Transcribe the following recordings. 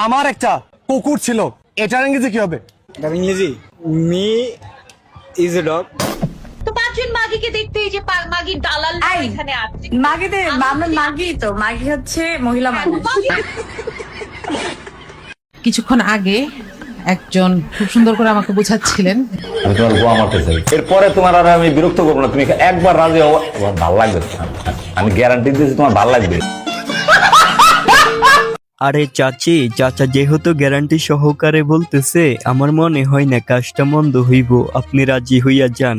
আমার একটা কুকুর ছিল, এটার ইংরেজি কি হবে? ইংরেজি মি ইজ এ ডগ। তো পাঁচজন মাগিকে দেখতে এই যে মাগির দালাল এখানে আছে। মাগিদের আমরা মাগি, তো মাগি হচ্ছে মহিলা মানুষ। কিছুক্ষণ আগে একজন খুব সুন্দর করে আমাকে বোঝাচ্ছিলেন, আমি তোমার গোয়া মারতে চাই, এরপরে তোমার আর আমি বিরক্ত করবো না, তুমি একবার রাজি হও, আমার ভালো লাগবে, আমি গ্যারান্টি দিয়েছি তোমার ভালো লাগবে। আরে চাচা যেহেতু গ্যারান্টি সহকারে বলতেছে, আমার মনে হয় না কাজটা মন্দ হইব, আপনি রাজি হইয়া যান।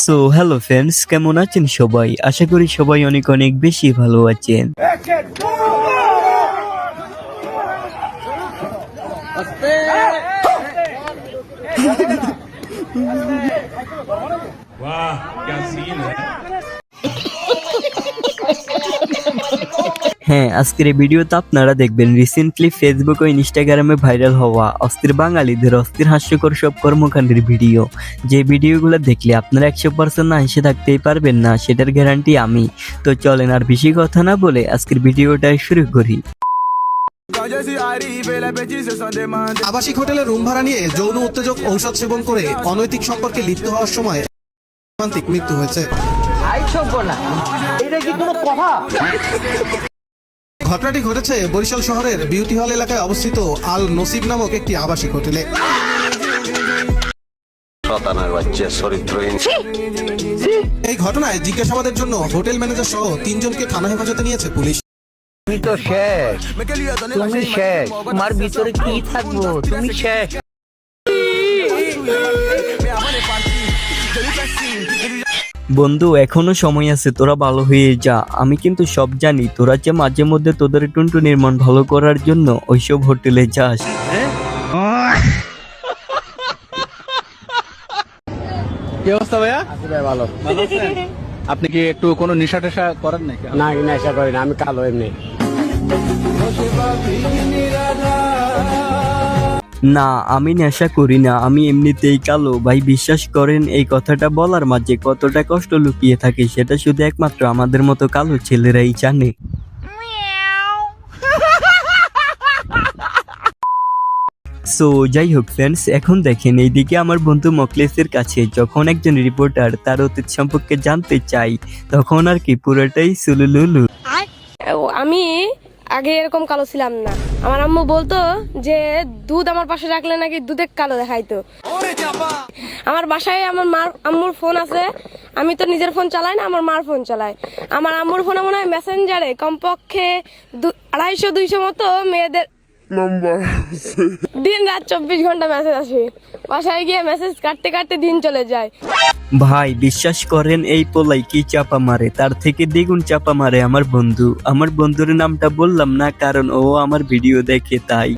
সো হ্যালো ফ্রেন্ডস, কেমন আছেন সবাই? আশা করি সবাই অনেক অনেক বেশি ভালো আছেন। হ্যাঁ, আজকের এই ভিডিওতে আপনারা দেখবেন রিসেন্টলি ফেসবুক ও ইনস্টাগ্রামে ভাইরাল হওয়া অস্থির বাঙালিদের অস্থির হাস্যকর সব কর্মকাণ্ডের ভিডিও। যে ভিডিওগুলো দেখলে আপনারা 100% না হেসে থাকতেই পারবেন না, সেটার গ্যারান্টি আমি। তো চলেন আর বেশি কথা না বলে আজকের ভিডিওটা শুরু করি। আবাসিক হোটেলে রুম ভাড়া নিয়ে যৌন উত্তেজক ঔষধ সেবন করে অনৈতিক সম্পর্কে লিপ্ত হওয়ার সময় মৃত্যু হয়েছে। ঘটনাটি ঘটেছে বরিশাল শহরের বিউটি হল এলাকায় অবস্থিত আল নসিব নামক একটি আবাসিক হোটেলে। এই ঘটনায় জিজ্ঞাসাবাদের জন্য হোটেল ম্যানেজার সহ 3 জনকে থানা হেফাজতে নিয়েছে পুলিশ। তুমি তো শেষ, তুমি শেষ, তোমার ভিতরে কি থাকবো, তুমি শেষ। বন্ধু, এখনো সময় আছে, তোরা ভালো হয়ে যা। আমি কিন্তু সব জানি, তোরা যে মাঝে মধ্যে তোদের টুনটুনির মন ভালো করার জন্য ওইসব হোটেলে যাস। কি অবস্থা ভাইয়া? ভালো। আপনি কি একটু কোনো নেশা টেশা করেন নাকি? না, নেশা করি না, আমি কালো এমনি। না, আমি নেশা করি না, আমি এমনিতেই কালো। ভাই বিশ্বাস করেন, এই কথাটা বলার মাঝে কতটা কষ্ট লুকিয়ে থাকে সেটা শুধু একমাত্র আমাদের মতো কালো ছেলেরাই জানে। সো যাই হোক ফ্রেন্ডস, এখন দেখেন এইদিকে আমার বন্ধু মকলেসের কাছে যখন একজন রিপোর্টার তার অতীত সম্পর্কে জানতে চাই, তখন আর কি পুরোটাই সুলুলুলু। আমি আগে এরকম কালো ছিলাম না। আমার আম্মু বলতো যে দুধ আমার পাশে রাখলে নাকি দুধে কালো দেখাইতো। আমার বাসায় আমার আম্মুর ফোন আছে, আমি তো নিজের ফোন চালাই না, আমার মার ফোন চালাই। আমার আম্মুর ফোনে মনে হয় মেসেঞ্জারে কমপক্ষে 250-200 মতো মেয়েদের দিন রাত 24 ঘন্টা মেসেজ আসে। বাসায় গিয়ে মেসেজ কাটতে কাটতে দিন চলে যায়। ভাই বিশ্বাস করেন, এই পোলাই কি চাপা মারে, তার থেকে দ্বিগুণ চাপা মারে আমার বন্ধু। আমার বন্ধুর নামটা বললাম না কারণ ও আমার ভিডিও দেখে, তাই।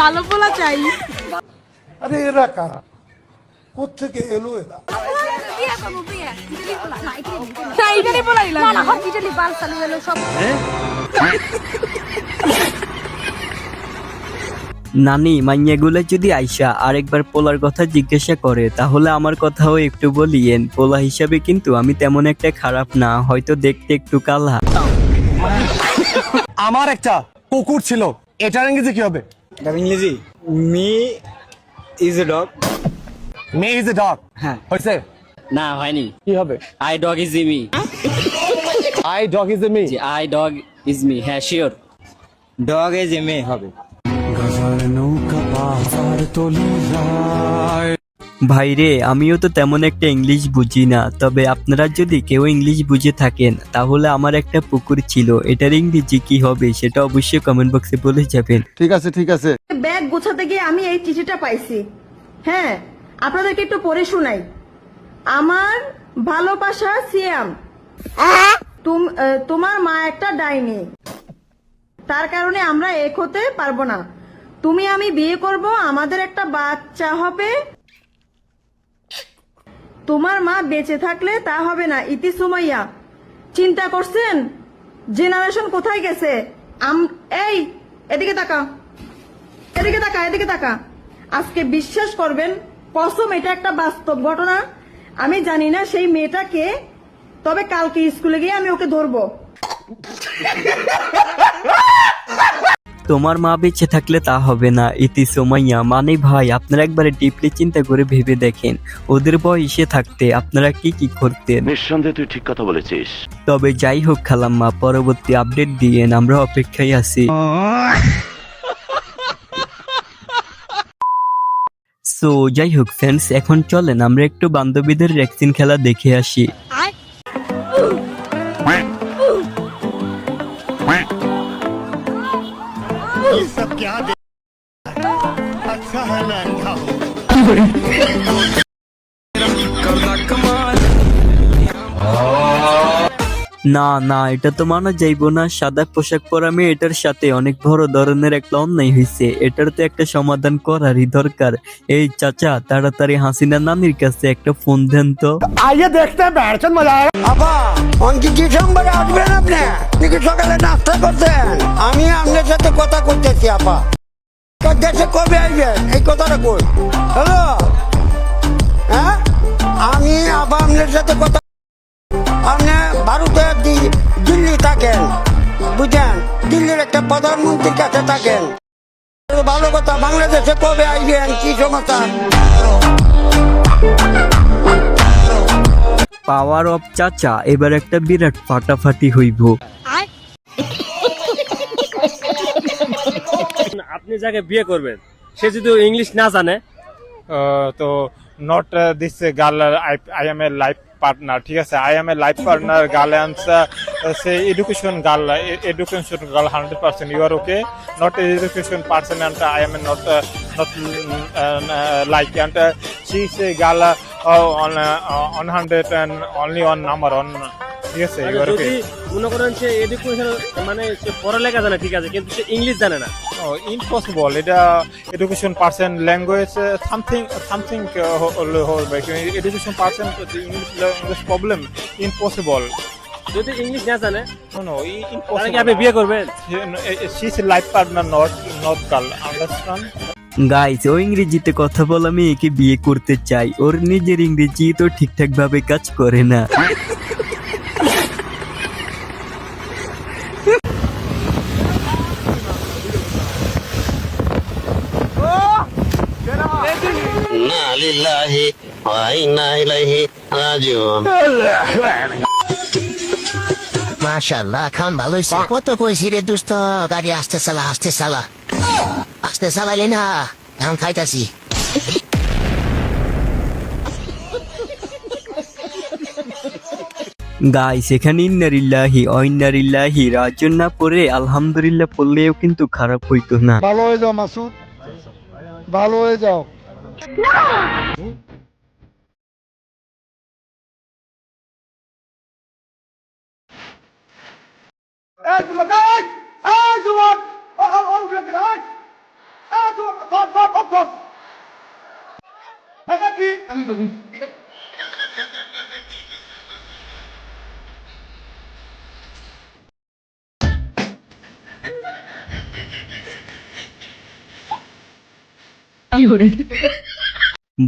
ভালো পোলা চাই। আরে এরা কারা, কোত্থেকে এলো এরা? নানি মাইয়াগুলা যদি আইসা আরেকবার পোলার কথা জিজ্ঞাসা করে, তাহলে আমার কথাও একটু বলিয়েন। পোলা হিসাবে কিন্তু আমি তেমন একটা খারাপ না, হয়তো দেখতে একটু কালা। আমার একটা কুকুর ছিল, এটার ইংরেজি কি হবে? ইংরেজি me is a dog. May is a dog. হ্যাঁ। হয়েছে? না, হয়নি। কি হবে? I dog is me. I dog is a me. I dog is me, হ্যাঁ শিওর। ডগ ইজ এ মে হবে। ভাইরে, আমিও তো তেমন একটা ইংলিশ বুঝি না, তবে আপনারা যদি কেউ ইংলিশ বুঝে থাকেন তাহলে আমার একটা পুকুর ছিল, এটার ইংরেজি কি হবে সেটা অবশ্যই কমেন্ট বক্সে বলে যাবেন। ঠিক আছে ঠিক আছে। ব্যাগ গোছাতে গিয়ে আমি এই চিঠিটা পাইছি। হ্যাঁ, আপনাদেরকে একটু পড়ে শোনাই। আমার ভালোবাসা সিয়াম, তোমার মা একটা ডাইনি, তার কারণে আমরা এক হতে পারবো না। তুমি আমি বিয়ে করব, আমাদের একটা বাচ্চা হবে। তোমার মা বেঁচে থাকলে তা হবে না। ইতি সুমাইয়া। চিন্তা করছেন জেনারেশন কোথায় গেছে? এই এদিকে তাকা, এদিকে তাকা, এদিকে তাকা। আজকে বিশ্বাস করবেন, কসম এটা একটা বাস্তব ঘটনা। আমি জানি না সেই মেয়েটাকে, তবে কালকে স্কুলে গিয়ে আমি ওকে ধরবো। তোমার মা বেঁচে থাকলে তা হবে না। ইতি সোমাইয়া মানে ভাই, আপনারা একবারে ডিপলি চিন্তা করে ভেবে দেখেন, ওদের বয়সে থাকতে আপনারা কি কি করতেন। নিঃসন্দেহে তুই ঠিক কথা বলেছিস। তবে যাই হোক খালাম্মা, পরবর্তী আপডেট দিয়েন, আমরা অপেক্ষায় আছি। সো যাই হোক ফ্রেন্ডস, এখন চলেন আমরা একটু বান্ধবীদের রেক্সিন খেলা দেখে আসি। না না, এটা তো মানা যাইবো না। সাদা পোশাক পরা মেয়েটার সাথে অনেক বড় ধরনের একটা অন্যায় হয়েছে, এটার তো একটা সমাধান করারই দরকার। এই চাচা, তাড়াতাড়ি হাসিনা নানির কাছে একটা ফোন দেন তো। आइए देखते हैं बैठ चल मजा आएगा। আপা অনকি কি সোমবারে আসবেন আপনি? নাকি সকালে নাস্তা করছেন? আমি আপনার সাথে কথা করতেছি আপা। দেশে কবে আসবেন এই কথাটা কই। হ্যালো, হ্যাঁ আমি আপা আপনার সাথে কথা, আপনি ভারতে দিল্লি থাকেন, বুঝছেন, দিল্লির একটা প্রধানমন্ত্রীর কাছে থাকেন। ভালো কথা, বাংলাদেশে কবে আসবেন, কি সমস্যা? পাওয়ার অফ চাচা, এবার একটা বিরাট ফাটাফাটি হইব। আপনি যাকে বিয়ে করবেন সে যদি ইংলিশ না জানে তো not this girl I am a life partner, ঠিক আছে, I am a life partner girl and সে education girl 100%, you are okay, not education person and I am a not like and she is a girl on 100 and only on number on, ঠিক আছে, you are ওকে। মনে করেন সে education মানে সে পড়ালেখা জানে, ঠিক আছে, কিন্তু সে ইংলিশ জানে না, ইম্পসিবল। এটা এডুকেশন পার্সন ল্যাঙ্গুয়েজ সামথিং হবে, education person English problem impossible. যদি ইংলিশ না জানে নো তাহলে কি আপনি বিয়ে করবেন? She is life partner, not girl, understand. Guys, ও ইংরেজিতে কথা বলা মেয়েকে বিয়ে করতে চাই, ওর নিজের ইংরেজি তো ঠিকঠাক ভাবে কাজ করে না। মাশাআল্লাহ, খান ভালো হয়েছে। কত কইছি রে দুস্ত, গাড়ি আস্তে চালা, আস্তে চালা, আস্তে চালাইলে না, এখন খাইতাছি। গাইস, এখানে ইন্নারিল্লাহি অইন্নারিল্লাহি রাজন না পড়ে আলহামদুলিল্লাহ পড়লেও কিন্তু খারাপ হইতো না। ভালো হয়ে যাও মাসুদ, ভালো হয়ে যাও।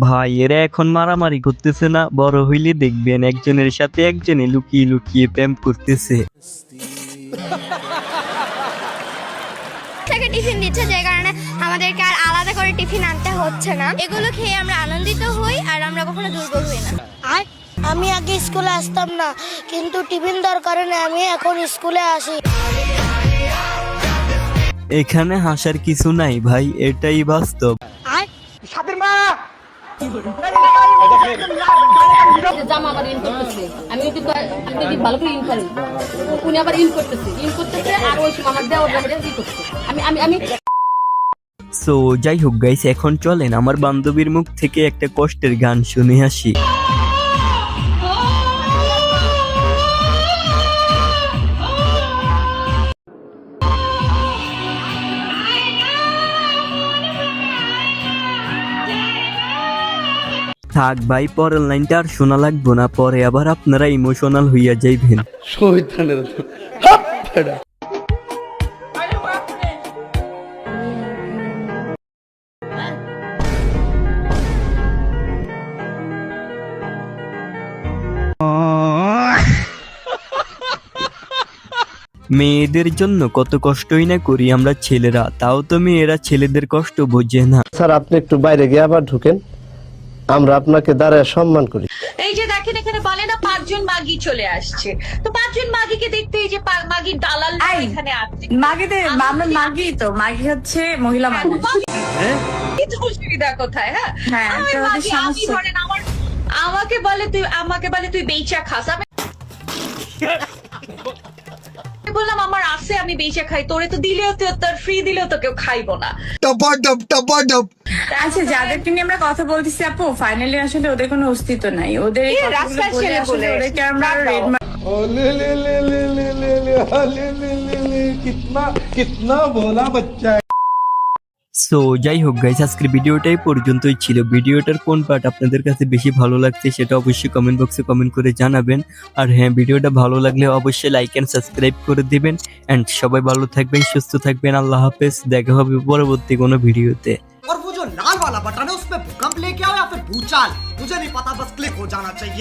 ভাই, এরা এখন মারামারি করতেছে না, বড় হইলে দেখবেন একজনের সাথে একজনে লুকিয়ে লুকিয়ে প্রেম করতেছে। টিফিন দিচ্ছে, যে কারণে আমাদেরকে আর আলাদা করে টিফিন আনতে হচ্ছে না। এগুলো খেয়ে আমরা আনন্দিত হই আর আমরা কখনো দুর্বল হই না। আমি আগে স্কুলে আসতাম না, কিন্তু টিফিন দেওয়ার কারণে আমি এখন স্কুলে আসি। এখানে হাসার কিছু নাই ভাই, এটাই বাস্তব। জামা আবার ইন করতেছে, আমি কিন্তু ভালো করে ইন করি, উনি আবার ইন করতেছে আর ওই সময় আমার দেওয়ার জামাটা কি করছে, আমি সো যাই হোক গাইস, এখন চলেন আমার বান্ধবীর মুখ থেকে একটা কষ্টের গান শুনে আসি। থাক ভাই, পরের লাইনটা আর শোনা লাগবো না, পরে আবার আপনারা ইমোশনাল হইয়া যাইবেন। মেয়েদের জন্য কত কষ্টই না করি আমরা ছেলেরা, তাও তো মেয়েরা ছেলেদের কষ্ট বোঝে না। স্যার আপনি একটু বাইরে গিয়ে আবার ঢুকেন, আমরা আপনাকে দাঁড়ায় সম্মান করি। এই যে দেখেন এখানে বলে না 5 জন মাগি চলে আসছে, তো 5 জন মাগিকে দেখতে এই যে মাগির দালাল এখানে আছে। মাগিদের আমরা মাগি তো, মাগি হচ্ছে মহিলা মানুষ। কি অসুবিধা কোথায়? হ্যাঁ আমি মাগি, আমি ধরেন আমাকে বলে তুই বেচা খাস, আমি বললাম আমার আছে আমি বেচা খাই, তোরে তো দিলেও তো তোর ফ্রি দিলেও তো কেউ খাইবো না। আচ্ছা যাদেরকে নিয়ে আমরা কথা বলতেছি আপু, ফাইনালি আসলে ওদের কোনো অস্তিত্ব নাই, ওদের এই রাস্তার ছেলে বলে ওদেরকে আমরা রেড कितना बोला बच्चा। সো যাই হোক গাইস, আজকের ভিডিওটাই পর্যন্তই ছিল। ভিডিওটার কোন পার্ট আপনাদের কাছে বেশি ভালো লাগছে সেটা অবশ্যই কমেন্ট বক্সে কমেন্ট করে জানাবেন। আর হ্যাঁ, ভিডিওটা ভালো লাগলে অবশ্যই লাইক এন্ড সাবস্ক্রাইব করে দিবেন। এন্ড সবাই ভালো থাকবেন, সুস্থ থাকবেন। আল্লাহ হাফেজ, দেখা হবে পরবর্তী কোনো ভিডিওতে। और वो जो लाल वाला बटन है उसमें भूकंप लेके आओ या फिर भूचाल, मुझे नहीं पता, बस क्लिक हो जाना चाहिए।